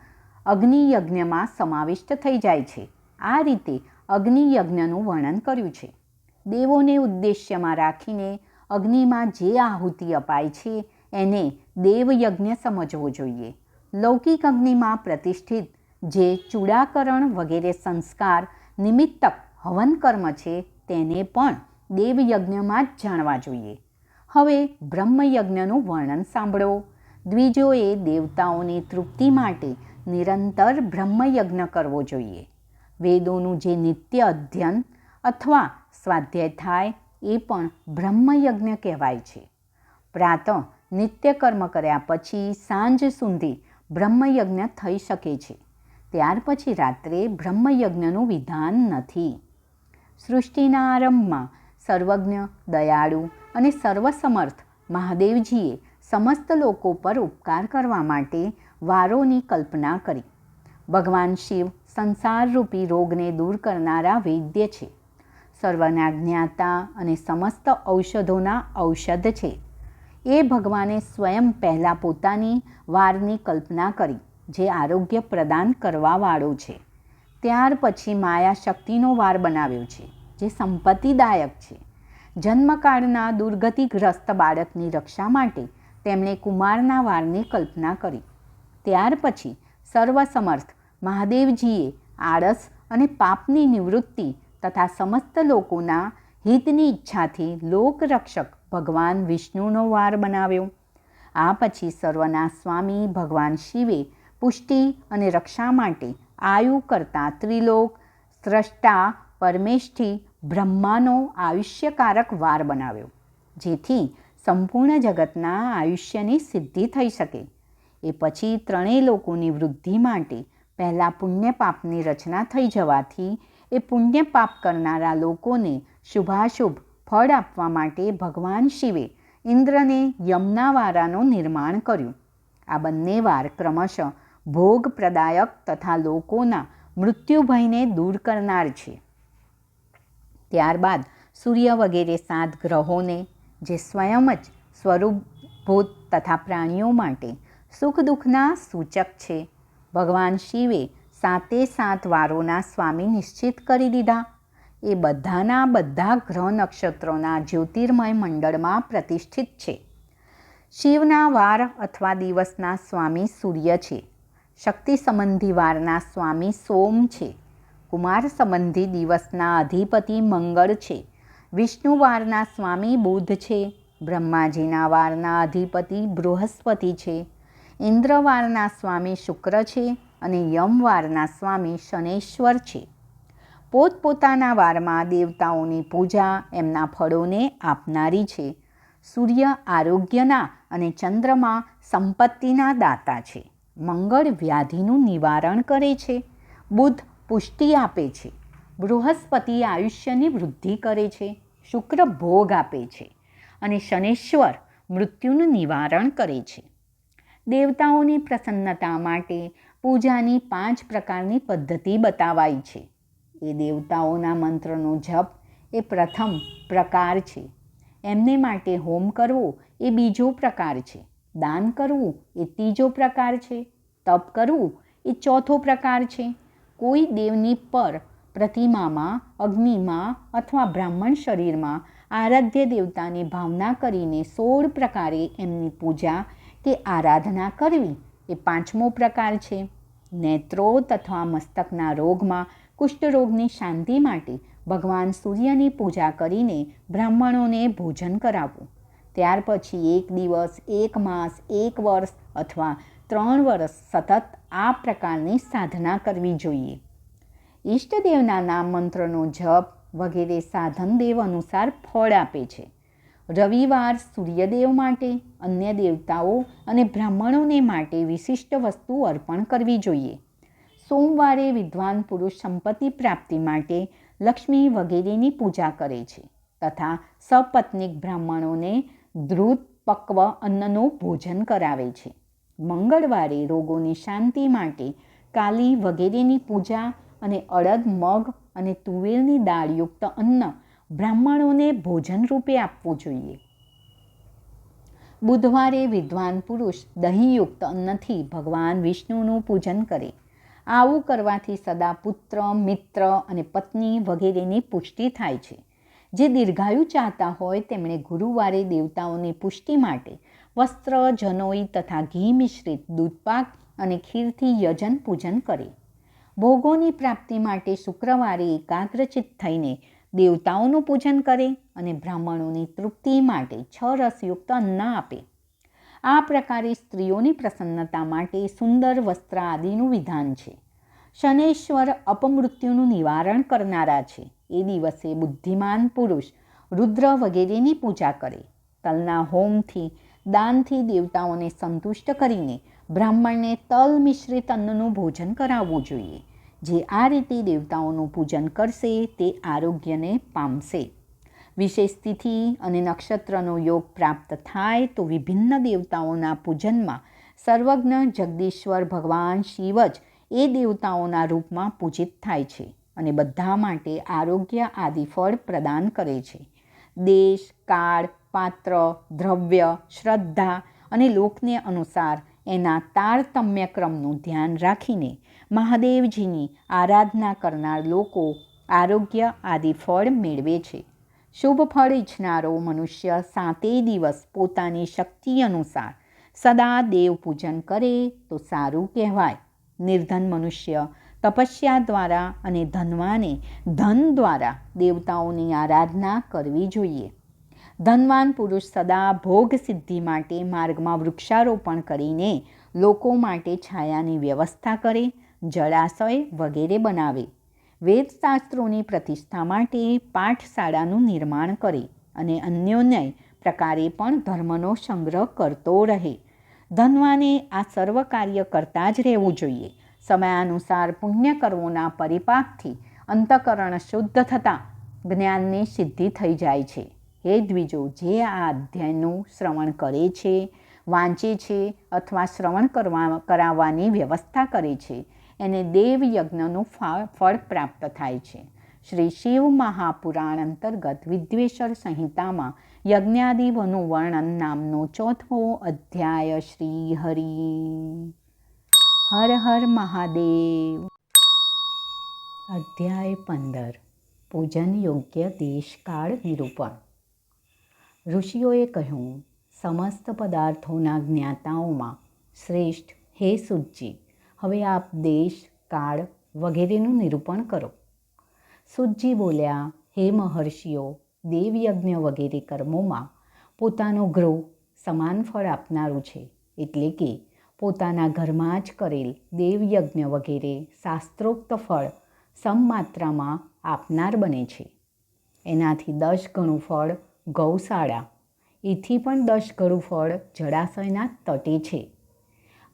[SPEAKER 1] અગ્નિયજ્ઞમાં સમાવિષ્ટ થઈ જાય છે. આ રીતે અગ્નિયજ્ઞનું વર્ણન કર્યું છે. દેવોને ઉદ્દેશ્યમાં રાખીને અગ્નિમાં જે આહુતિ અપાય છે એને દેવયજ્ઞ સમજવો જોઈએ. લૌકિક અગ્નિમાં પ્રતિષ્ઠિત જે ચૂડાકરણ વગેરે સંસ્કાર નિમિત્તક હવન કર્મ છે તેને પણ દેવયજ્ઞમાં જ જાણવા જોઈએ. હવે બ્રહ્મયજ્ઞનું વર્ણન સાંભળો. દ્વિજોએ દેવતાઓની તૃપ્તિ માટે નિરંતર બ્રહ્મયજ્ઞ કરવો જોઈએ. વેદોનું જે નિત્ય અધ્યયન અથવા સ્વાધ્યાય થાય એ પણ બ્રહ્મયજ્ઞ કહેવાય છે. પ્રાતઃ નિત્ય કર્મ કર્યા પછી સાંજ સુધી બ્રહ્મયજ્ઞ થઈ શકે છે. ત્યાર પછી રાત્રે બ્રહ્મયજ્ઞનું વિધાન નથી. સૃષ્ટિના આરંભમાં સર્વજ્ઞ, દયાળુ અને સર્વસમર્થ મહાદેવજીએ સમસ્ત લોકો પર ઉપકાર કરવા માટે વારોની કલ્પના કરી. ભગવાન શિવ સંસારરૂપી રોગને દૂર કરનારા વૈદ્ય છે. સર્વના જ્ઞાતા અને સમસ્ત ઔષધોના ઔષધ છે. એ ભગવાને સ્વયં પહેલાં પોતાની વારની કલ્પના કરી જે આરોગ્ય પ્રદાન કરવાવાળો છે. ત્યાર પછી માયા શક્તિનો વાર બનાવ્યો છે જે સંપત્તિદાયક છે. જન્મકાળના દુર્ગતિગ્રસ્ત બાળકની રક્ષા માટે તેમણે કુમારના વારની કલ્પના કરી. ત્યાર પછી સર્વસમર્થ મહાદેવજીએ આળસ અને પાપની નિવૃત્તિ તથા સમસ્ત લોકોના હિતની ઈચ્છાથી લોકરક્ષક ભગવાન વિષ્ણુનો વાર બનાવ્યો. આ પછી સર્વના સ્વામી ભગવાન શિવે પુષ્ટિ અને રક્ષા માટે આયુ કરતા ત્રિલોક સ્રષ્ટા પરમેષ્ઠી બ્રહ્માનો આયુષ્યકારક વાર બનાવ્યો, જેથી સંપૂર્ણ જગતના આયુષ્યની સિદ્ધિ થઈ શકે. એ પછી ત્રણેય લોકોની વૃદ્ધિ માટે પહેલાં પુણ્ય પાપની રચના થઈ જવાથી એ પુણ્ય પાપ કરનારા લોકોને શુભાશુભ ફળ આપવા માટે ભગવાન શિવે ઇન્દ્રને યમના વારાનું નિર્માણ કર્યું. આ બંને વાર ક્રમશઃ ભોગ પ્રદાયક તથા લોકોના મૃત્યુભયને દૂર કરનાર છે. ત્યારબાદ સૂર્ય વગેરે 7 ગ્રહોને, જે સ્વયં જ સ્વરૂપભૂત તથા પ્રાણીઓ માટે સુખ દુઃખના સૂચક છે, ભગવાન શિવે 7 વારોના સ્વામી નિશ્ચિત કરી દીધા. એ બધાના બધા ગ્રહ નક્ષત્રોના જ્યોતિર્મય મંડળમાં પ્રતિષ્ઠિત છે. શિવના વાર અથવા દિવસના સ્વામી સૂર્ય છે. શક્તિ સંબંધી વારના સ્વામી સોમ છે. કુમાર સંબંધી દિવસના અધિપતિ મંગળ છે. વિષ્ણુ વારના સ્વામી બુધ છે. બ્રહ્માજીના વારના અધિપતિ બૃહસ્પતિ છે. ઇન્દ્ર વારના સ્વામી શુક્ર છે અને યમ વારના સ્વામી શનૈશ્વર છે. પોતપોતાના વારમાં દેવતાઓની પૂજા એમના ફળોને આપનારી છે. સૂર્ય આરોગ્યના અને ચંદ્રમા સંપત્તિના દાતા છે. મંગળ વ્યાધિનું નિવારણ કરે છે. બુધ પુષ્ટિ આપે છે. બૃહસ્પતિ આયુષ્યની વૃદ્ધિ કરે છે. શુક્ર ભોગ આપે છે અને શનૈશ્વર મૃત્યુનું નિવારણ કરે છે. દેવતાઓની પ્રસન્નતા માટે પૂજાની 5 પ્રકારની પદ્ધતિ બતાવાઈ છે. એ દેવતાઓના મંત્રનો જપ એ પ્રથમ પ્રકાર છે. એમને માટે હોમ કરવો એ બીજો પ્રકાર છે. દાન કરવું એ ત્રીજો પ્રકાર છે. તપ કરવું એ ચોથો પ્રકાર છે. કોઈ દેવની પર પ્રતિમામાં, અગ્નિમાં અથવા બ્રાહ્મણ શરીરમાં આરાધ્ય દેવતાની ભાવના કરીને 16 પ્રકારે એમની પૂજા કે આરાધના કરવી એ 5મો પ્રકાર છે. નેત્રો તથા મસ્તકના રોગમાં કુષ્ઠરોગની શાંતિ માટે ભગવાન સૂર્યની પૂજા કરીને બ્રાહ્મણોને ભોજન કરાવવું. ત્યાર પછી 1 દિવસ, 1 માસ, 1 વર્ષ અથવા 3 વર્ષ સતત આ પ્રકારની સાધના કરવી જોઈએ. ઈષ્ટદેવના નામ મંત્રનો જપ વગેરે સાધન દેવ અનુસાર ફળ આપે છે. રવિવાર સૂર્યદેવ માટે, અન્ય દેવતાઓ અને બ્રાહ્મણોને માટે વિશિષ્ટ વસ્તુ અર્પણ કરવી જોઈએ. સોમવારે વિદ્વાન પુરુષ સંપત્તિ પ્રાપ્તિ માટે લક્ષ્મી વગેરેની પૂજા કરે છે તથા સપત્નીક બ્રાહ્મણોને ધૃત પક્વ અન્નનું ભોજન કરાવે છે. મંગળવારે રોગોની શાંતિ માટે કાલી વગેરેની પૂજા અને અડદ, મગ અને તુવેરની દાળયુક્ત અન્ન બ્રાહ્મણોને ભોજન રૂપે આપવું જોઈએ. બુધવારે વિદ્વાન પુરુષ દહીંયુક્ત અન્નથી ભગવાન વિષ્ણુનું પૂજન કરે. આવું કરવાથી સદા પુત્ર, મિત્ર અને પત્ની વગેરેની પુષ્ટિ થાય છે. જે દીર્ઘાયુ ચાહતા હોય તેમણે ગુરુવારે દેવતાઓની પુષ્ટિ માટે વસ્ત્ર, જનોઈ તથા ઘી મિશ્રિત દૂધપાક અને ખીરથી યજન પૂજન કરે. ભોગોની પ્રાપ્તિ માટે શુક્રવારે એકાગ્રચિત થઈને દેવતાઓનું પૂજન કરે અને બ્રાહ્મણોની તૃપ્તિ માટે 6 રસયુક્ત અન્ન આપે. આ પ્રકારે સ્ત્રીઓની પ્રસન્નતા માટે સુંદર વસ્ત્ર આદિનું વિધાન છે. શનૈશ્વર અપમૃત્યુનું નિવારણ કરનારા છે. એ દિવસે બુદ્ધિમાન પુરુષ રુદ્ર વગેરેની પૂજા કરે. તલના હોમથી, દાનથી દેવતાઓને સંતુષ્ટ કરીને બ્રાહ્મણને તલ મિશ્રિત અન્નનું ભોજન કરાવવું જોઈએ. જે આ રીતે દેવતાઓનું પૂજન કરશે તે આરોગ્યને પામશે. વિશેષ તિથિ અને નક્ષત્રનો યોગ પ્રાપ્ત થાય તો વિભિન્ન દેવતાઓના પૂજનમાં સર્વજ્ઞ જગદીશ્વર ભગવાન શિવ જ એ દેવતાઓના રૂપમાં પૂજિત થાય છે અને બધા માટે આરોગ્ય આદિ ફળ પ્રદાન કરે છે. દેશ, કાળ, પાત્ર, દ્રવ્ય, શ્રદ્ધા અને લોકને અનુસાર એના તારતમ્ય ક્રમનું ધ્યાન રાખીને મહાદેવજીની આરાધના કરનાર લોકો આરોગ્ય આદિ ફળ મેળવે છે. શુભ ફળ ઈચ્છનારો મનુષ્ય 7 દિવસ પોતાની શક્તિ અનુસાર સદા દેવ પૂજન કરે તો સારું કહેવાય. નિર્ધન મનુષ્ય તપસ્યા દ્વારા અને ધનવાને ધન દ્વારા દેવતાઓની આરાધના કરવી જોઈએ. ધનવાન પુરુષ સદા ભોગ સિદ્ધિ માટે માર્ગમાં વૃક્ષારોપણ કરીને લોકો માટે છાયાની વ્યવસ્થા કરે, જળાશય વગેરે બનાવે. વેદશાસ્ત્રોની પ્રતિષ્ઠા માટે પાઠશાળાનું નિર્માણ કરે અને અન્યોને પ્રકારે પણ ધર્મનો સંગ્રહ કરતો રહે. ધનવાને આ સર્વ કાર્ય કરતા જ રહેવું જોઈએ. સમયાનુસાર પુણ્ય કર્મોના પરિપાકથી અંતઃકરણ શુદ્ધ થતાં જ્ઞાનની સિદ્ધિ થઈ જાય છે. હે દ્વિજો, જે આ અધ્યાયનું શ્રવણ કરે છે, વાંચે છે અથવા શ્રવણ કરાવવાની વ્યવસ્થા કરે છે, એને દેવ યજ્ઞનું ફળ પ્રાપ્ત થાય છે. શ્રી શિવ મહાપુરાણ અંતર્ગત વિદ્વેશ્વર સંહિતામાં યજ્ઞાદિનું વર્ણન નામનો 4થો અધ્યાય. શ્રી હરિ. હર હર મહાદેવ. અધ્યાય 15. પૂજન યોગ્ય દેશકાળ નિરૂપણ. ઋષિઓએ કહ્યું, સમસ્ત પદાર્થોના જ્ઞાતાઓમાં શ્રેષ્ઠ હે સૂતજી, હવે આપ દેશ, કાળ વગેરેનું નિરૂપણ કરો. સૂતજી બોલ્યા, હે મહર્ષિઓ, દેવયજ્ઞ વગેરે કર્મોમાં પોતાનો ગૃહ સમાન ફળ આપનારું છે. એટલે કે પોતાના ઘરમાં જ કરેલ દેવયજ્ઞ વગેરે શાસ્ત્રોક્ત ફળ સમમાત્રામાં આપનાર બને છે. એનાથી 10 ગણું ફળ ગૌશાળા, એથી પણ 10 ગણું ફળ જળાશયના તટે છે,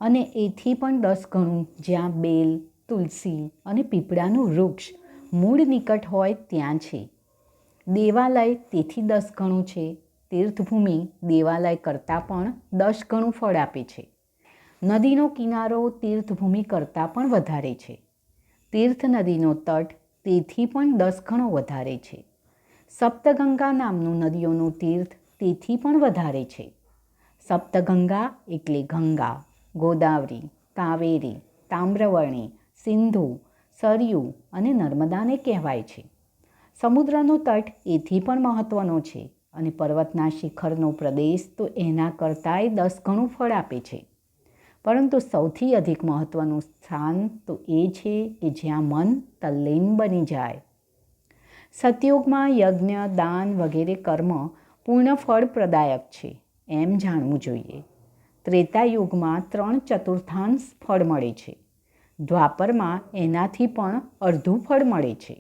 [SPEAKER 1] અને એથી પણ 10 ગણું જ્યાં બેલ, તુલસી અને પીપળાનું વૃક્ષ મૂળ નિકટ હોય ત્યાં છે. દેવાલય તેથી 10 ગણું છે. તીર્થભૂમિ દેવાલય કરતાં પણ 10 ગણું ફળ આપે છે. નદીનો કિનારો તીર્થભૂમિ કરતાં પણ વધારે છે. તીર્થ નદીનો તટ તેથી પણ 10 ગણો વધારે છે. સપ્તગંગા નામનું નદીઓનું તીર્થ તેથી પણ વધારે છે. સપ્તગંગા એટલે ગંગા, ગોદાવરી, કાવેરી, તામ્રવર્ણી, સિંધુ, સરયુ અને નર્મદાને કહેવાય છે. સમુદ્રનો તટ એથી પણ મહત્ત્વનો છે, અને પર્વતના શિખરનો પ્રદેશ તો એના કરતાંય 10 ગણું ફળ આપે છે. પરંતુ સૌથી અધિક મહત્ત્વનું સ્થાન તો એ છે કે જ્યાં મન તલ્લીન બની જાય. સતયુગમાં યજ્ઞ, દાન વગેરે કર્મ પૂર્ણ ફળ પ્રદાયક છે એમ જાણવું જોઈએ. ત્રેતાયુગમાં 3/4 ફળ મળે છે. દ્વાપરમાં એનાથી પણ અડધું ફળ મળે છે.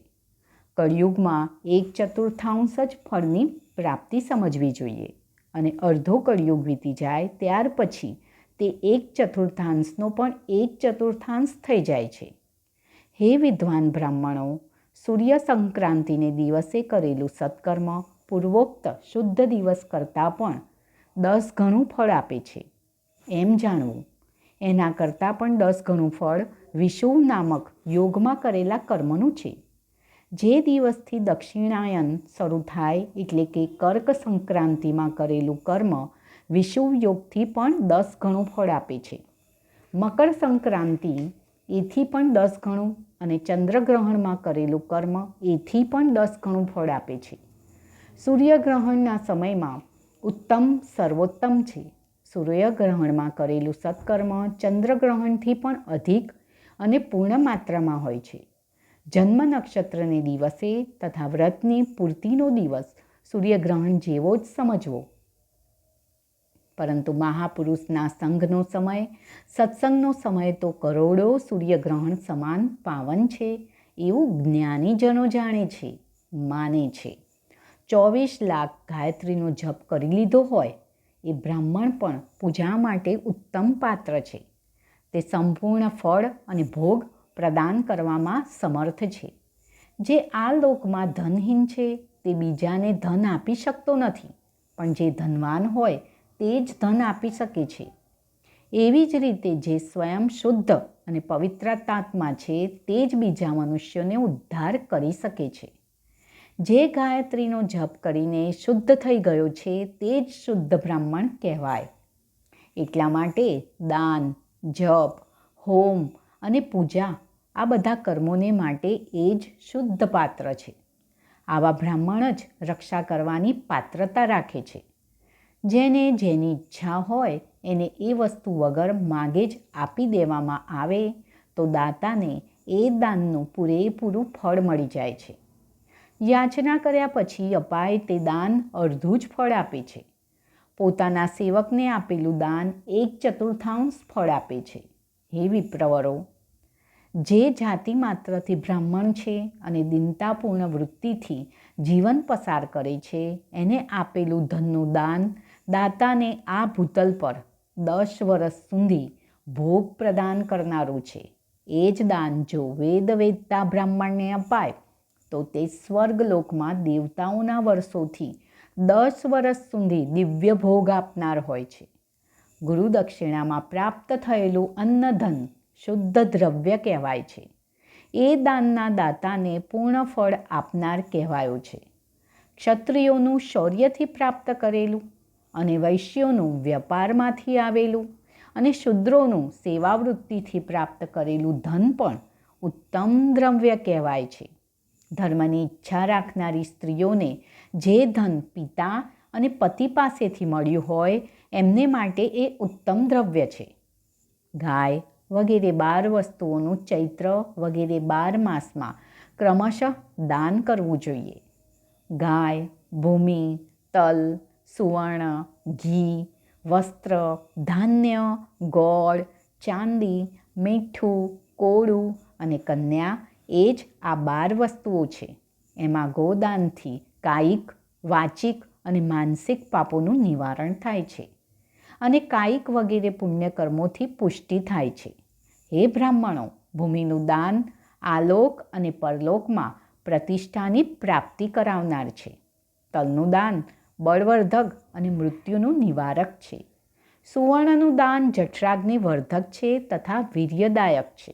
[SPEAKER 1] કળિયુગમાં 1/4 જ ફળની પ્રાપ્તિ સમજવી જોઈએ, અને અડધો કળિયુગ વીતી જાય ત્યાર પછી તે 1/4નો પણ 1/4 થઈ જાય છે. હે વિદ્વાન બ્રાહ્મણો, સૂર્ય સંક્રાંતિને દિવસે કરેલું સત્કર્મ પૂર્વોક્ત શુદ્ધ દિવસ કરતાં પણ 10 ગણું ફળ આપે છે એમ જાણવું. એના કરતાં પણ 10 ગણું ફળ વિષુવ નામક યોગમાં કરેલા કર્મનું છે. જે દિવસથી દક્ષિણાયન શરૂ થાય એટલે કે કર્ક સંક્રાંતિમાં કરેલું કર્મ વિષુવ યોગથી પણ 10 ગણું ફળ આપે છે. મકર સંક્રાંતિ એથી પણ 10 ગણું, અને ચંદ્રગ્રહણમાં કરેલું કર્મ એથી પણ 10 ગણું ફળ આપે છે. સૂર્યગ્રહણના સમયમાં ઉત્તમ સર્વોત્તમ છે. સૂર્યગ્રહણમાં કરેલું સત્કર્મ ચંદ્રગ્રહણથી પણ અધિક અને પૂર્ણ માત્રામાં હોય છે. જન્મ નક્ષત્રને દિવસે તથા વ્રતની પૂર્તિનો દિવસ સૂર્યગ્રહણ જેવો જ સમજવો. પરંતુ મહાપુરુષના સંઘનો સમય, સત્સંગનો સમય તો કરોડો સૂર્યગ્રહણ સમાન પાવન છે એવું જ્ઞાનીજનો જાણે છે, માને છે. 24 લાખ ગાયત્રીનો જપ કરી લીધો હોય એ બ્રાહ્મણ પણ પૂજા માટે ઉત્તમ પાત્ર છે. તે સંપૂર્ણ ફળ અને ભોગ પ્રદાન કરવામાં સમર્થ છે. જે આ લોકમાં ધનહીન છે તે બીજાને ધન આપી શકતો નથી, પણ જે ધનવાન હોય તે જ ધન આપી શકે છે. એવી જ રીતે જે સ્વયં શુદ્ધ અને પવિત્રાત્મા છે તે જ બીજા મનુષ્યોને ઉદ્ધાર કરી શકે છે. જે ગાયત્રીનો જપ કરીને શુદ્ધ થઈ ગયો છે તે જ શુદ્ધ બ્રાહ્મણ કહેવાય. એટલા માટે દાન, જપ, હોમ અને પૂજા આ બધા કર્મોને માટે એ જ શુદ્ધ પાત્ર છે. આવા બ્રાહ્મણ જ રક્ષા કરવાની પાત્રતા રાખે છે. જેને જેની ઈચ્છા હોય એને એ વસ્તુ વગર માગે જ આપી દેવામાં આવે તો દાતાને એ દાનનું પૂરેપૂરું ફળ મળી જાય છે. યાચના કર્યા પછી અપાય તે દાન અડધું જ ફળ આપે છે. પોતાના સેવકને આપેલું દાન 1/4 ફળ આપે છે. હે વિપ્રવરો, જે જાતિ માત્રથી બ્રાહ્મણ છે અને દીનતાપૂર્ણ વૃત્તિથી જીવન પસાર કરે છે એને આપેલું ધનનું દાન દાતાને આ ભૂતલ પર 10 વર્ષ સુધી ભોગ પ્રદાન કરનારું છે. એ જ દાન જો વેદ વેદતા બ્રાહ્મણને અપાય તો તે સ્વર્ગલોકમાં દેવતાઓના વર્ષોથી 10 વર્ષ સુધી દિવ્ય ભોગ આપનાર હોય છે. ગુરુ દક્ષિણામાં પ્રાપ્ત થયેલું અન્નધન શુદ્ધ દ્રવ્ય કહેવાય છે. એ દાનના દાતાને પૂર્ણ ફળ આપનાર કહેવાયો છે. ક્ષત્રિયોનું શૌર્યથી પ્રાપ્ત કરેલું અને વૈશ્યોનું વ્યાપારમાંથી આવેલું અને શૂદ્રોનું સેવાવૃત્તિથી પ્રાપ્ત કરેલું ધન પણ ઉત્તમ દ્રવ્ય કહેવાય છે. ધર્મની ઈચ્છા રાખનારી સ્ત્રીઓને જે ધન પિતા અને પતિ પાસેથી મળ્યું હોય એમને માટે એ ઉત્તમ દ્રવ્ય છે. ગાય વગેરે 12 વસ્તુઓનું ચૈત્ર વગેરે 12 માસમાં ક્રમશઃ દાન કરવું જોઈએ. ગાય, ભૂમિ, તલ, સુવર્ણ, ઘી, વસ્ત્ર, ધાન્ય, ગોળ, ચાંદી, મીઠું, કોળું અને કન્યા એ જ આ 12 વસ્તુઓ છે. એમાં ગોદાનથી કાયિક, વાચિક અને માનસિક પાપોનું નિવારણ થાય છે અને કાયિક વગેરે પુણ્યકર્મોથી પુષ્ટિ થાય છે. હે બ્રાહ્મણો, ભૂમિનું દાન આલોક અને પરલોકમાં પ્રતિષ્ઠાની પ્રાપ્તિ કરાવનાર છે. તલનું દાન બળવર્ધક અને મૃત્યુનું નિવારક છે. સુવર્ણનું દાન જઠરાગ્નિ વર્ધક છે તથા વીર્યદાયક છે.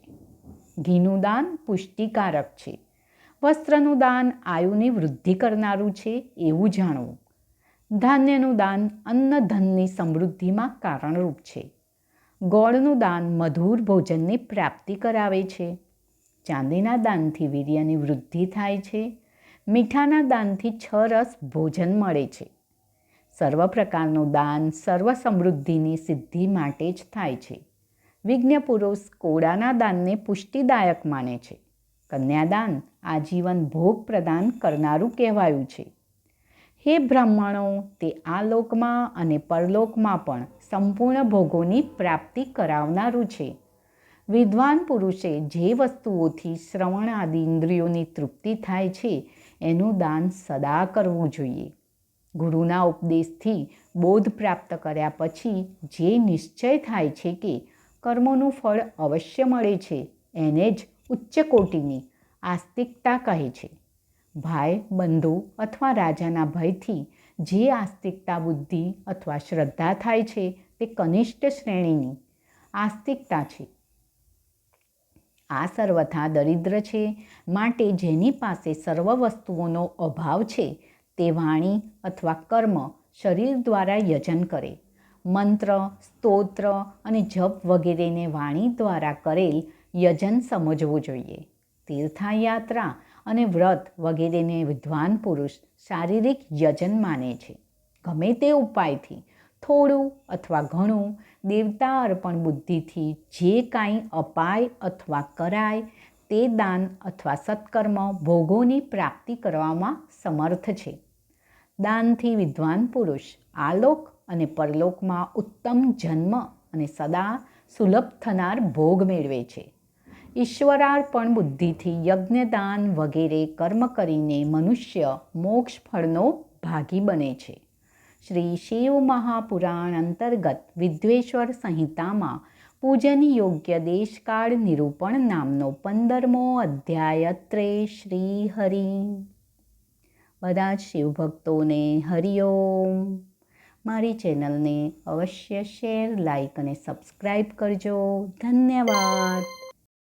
[SPEAKER 1] ઘીનું દાન પુષ્ટિકારક છે. વસ્ત્રનું દાન આયુની વૃદ્ધિ કરનારું છે એવું જાણવું. ધાન્યનું દાન અન્ન ધનની સમૃદ્ધિમાં કારણરૂપ છે. ગોળનું દાન મધુર ભોજનની પ્રાપ્તિ કરાવે છે. ચાંદીના દાનથી વીર્યની વૃદ્ધિ થાય છે. મીઠાના દાનથી 6 રસ ભોજન મળે છે. સર્વ પ્રકારનું દાન સર્વ સમૃદ્ધિની સિદ્ધિ માટે જ થાય છે. વિજ્ઞ પુરુષ કોળાના દાનને પુષ્ટિદાયક માને છે. કન્યાદાન આજીવન ભોગ પ્રદાન કરનારું કહેવાયું છે. હે બ્રાહ્મણો, તે આ લોકમાં અને પરલોકમાં પણ સંપૂર્ણ ભોગોની પ્રાપ્તિ કરાવનારું છે. વિદ્વાન પુરુષે જે વસ્તુઓથી શ્રવણ આદિ ઇન્દ્રિયોની તૃપ્તિ થાય છે એનું દાન સદા કરવું જોઈએ. ગુરુના ઉપદેશથી બોધ પ્રાપ્ત કર્યા પછી જે નિશ્ચય થાય છે કે કર્મોનું ફળ અવશ્ય મળે છે એને જ ઉચ્ચ કોટીની આસ્તિકતા કહે છે. ભાઈ, બંધુ અથવા રાજાના ભયથી જે આસ્તિકતા બુદ્ધિ અથવા શ્રદ્ધા થાય છે તે કનિષ્ઠ શ્રેણીની આસ્તિકતા છે. આ સર્વથા દરિદ્ર છે. માટે જેની પાસે સર્વ વસ્તુઓનો અભાવ છે તે વાણી અથવા કર્મ શરીર દ્વારા યજન કરે. મંત્ર, સ્તોત્ર અને જપ વગેરેને વાણી દ્વારા કરેલ યજન સમજવું જોઈએ. તીર્થયાત્રા અને વ્રત વગેરેને વિદ્વાન પુરુષ શારીરિક યજન માને છે. ગમે તે ઉપાયથી થોડું અથવા ઘણું દેવતા અર્પણ બુદ્ધિથી જે કાંઈ અપાય અથવા કરાય તે દાન અથવા સત્કર્મ ભોગોની પ્રાપ્તિ કરવામાં સમર્થ છે. દાનથી વિદ્વાન પુરુષ આલોક અને પરલોકમાં ઉત્તમ જન્મ અને સદા સુલભ થનાર ભોગ મેળવે છે. ઈશ્વરાર્પણ બુદ્ધિથી યજ્ઞદાન વગેરે કર્મ કરીને મનુષ્ય મોક્ષ ફળનો ભાગી બને છે. શ્રી શિવ મહાપુરાણ અંતર્ગત વિદ્વેશ્વર સંહિતામાં પૂજન યોગ્ય દેશકાળ નિરૂપણ નામનો 15મો અધ્યાય અત્રે શ્રી હરિ. બધા જ શિવભક્તોને હરિઓમ. મારી ચેનલને અવશ્ય શેર, લાઈક અને સબસ્ક્રાઈબ કરજો. ધન્યવાદ.